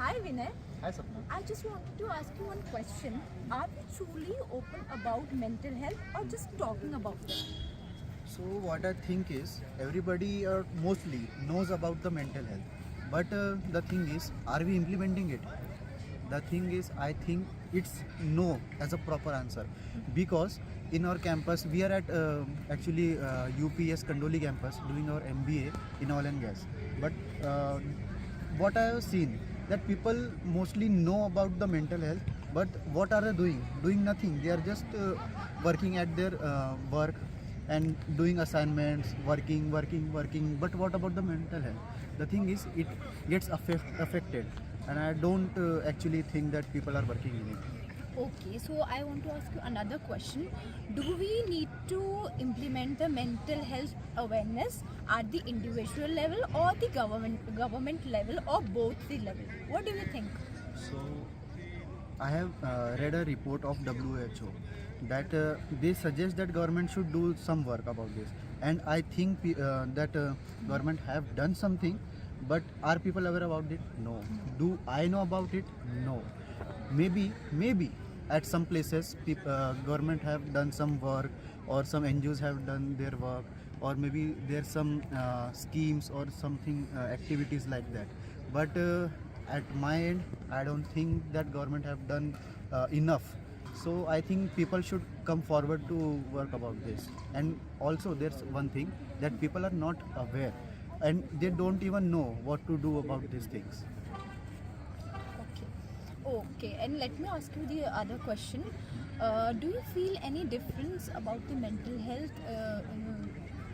Hi Vinay, Hi, Sapna. I just wanted to ask you one question. Are we truly open about mental health or just talking about it? So what I think is everybody or mostly knows about the mental health, but the thing is, are we implementing it? The thing is, I think it's no as a proper answer, because in our campus we are at actually UPS Kandoli campus doing our MBA in oil and gas. But what I have seen, that people mostly know about the mental health, but what are they doing? Doing nothing. They are just working at their work and doing assignments, working. But what about the mental health? The thing is, it gets affected, and I don't actually think that people are working in it. Okay, so I want to ask you another question. Do we need to implement the mental health awareness at the individual level or the government level or both the level? What do you think? So I have read a report of WHO that they suggest that government should do some work about this, and I think that government have done something, but are people aware about it? No. Do I know about it? No. Maybe at some places government have done some work, or some NGOs have done their work, or maybe there's some schemes or something activities like that. But at my end, I don't think that government have done enough. So I think people should come forward to work about this. And also there's one thing, that people are not aware, and they don't even know what to do about these things. Okay. Okay, and let me ask you the other question. Do you feel any difference about the mental health,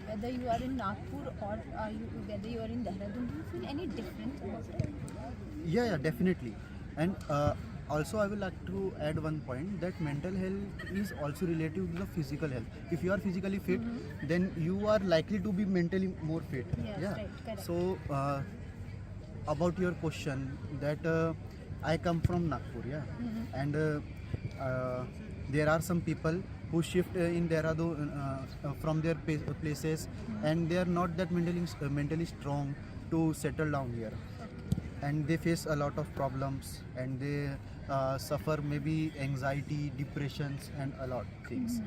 whether you are in Nagpur or whether you are in Dehradun? Do you feel any difference about it? Yeah, definitely. And also I would like to add one point, that mental health is also related to the physical health. If you are physically fit, then you are likely to be mentally more fit. Yes, Yeah. right, correct. So about your question, that I come from Nagpur, yeah, and there are some people who shift in Dehradun from their places, and they are not that mentally strong to settle down here, and they face a lot of problems, and they suffer maybe anxiety, depressions, and a lot of things.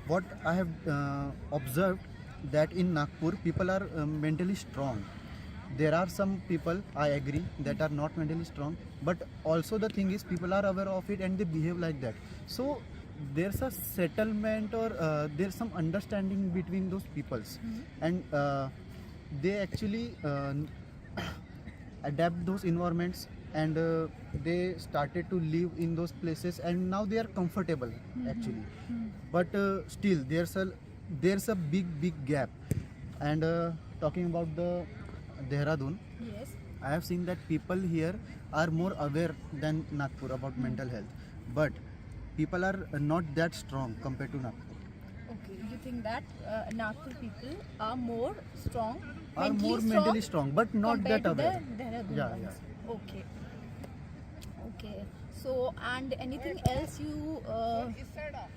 What I have observed, that in Nagpur people are mentally strong. There are some people, I agree, that are not mentally strong, but also the thing is, people are aware of it and they behave like that. So there's a settlement, or there's some understanding between those peoples, and they actually adapt those environments, and they started to live in those places, and now they are comfortable actually. But still there's a big gap. And talking about the Dehradun, Yes. I have seen that people here are more aware than Nagpur about mental health, but people are not that strong compared to Nagpur. Okay, you think that Nagpur people are more strong, Are more mentally strong, but not compared that to the aware. Dehradun Yeah, ones? Okay. Okay. So, and anything else you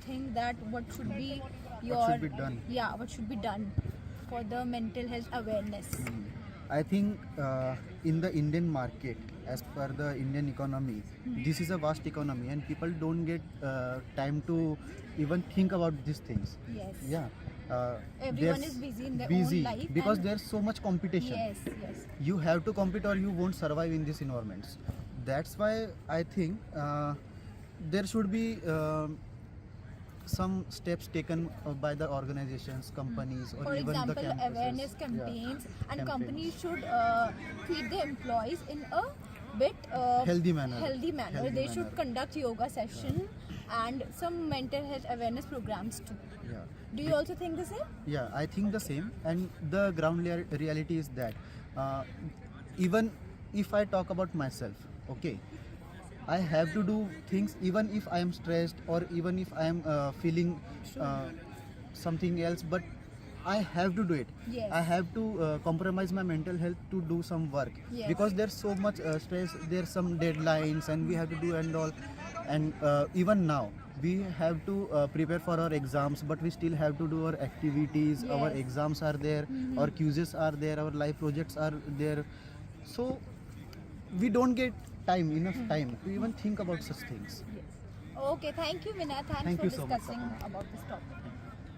think that what should be your should be done? Yeah, what should be done for the mental health awareness? I think in the Indian market, as per the Indian economy, this is a vast economy, and people don't get time to even think about these things. Yes. Yeah. Everyone there's is busy in their busy own life, because and there's so much competition. yes. You have to compete, or you won't survive in these environments. That's why I think there should be some steps taken by the organizations, companies, or For even example, the campuses. awareness Yeah, campaigns, and campaigns. companies should treat the employees in a bit Healthy manner. Healthy manner. Healthy They manner. should conduct yoga session and some mental health awareness programs too. Yeah. Do you also think the same? Yeah, I think the same. And the ground reality is that even if I talk about myself, okay, I have to do things even if I am stressed, or even if I am feeling something else, but I have to do it. Yes. I have to compromise my mental health to do some work, Yes. because there's so much stress, there's some deadlines, and we have to do and all. And even now we have to prepare for our exams, but we still have to do our activities. Our Yes. exams are there, our quizzes are there, our life projects are there. So we don't get enough time to even think about such things. Yes. Okay, thank you, Vinay. Thanks Thank for you so much, discussing about this topic.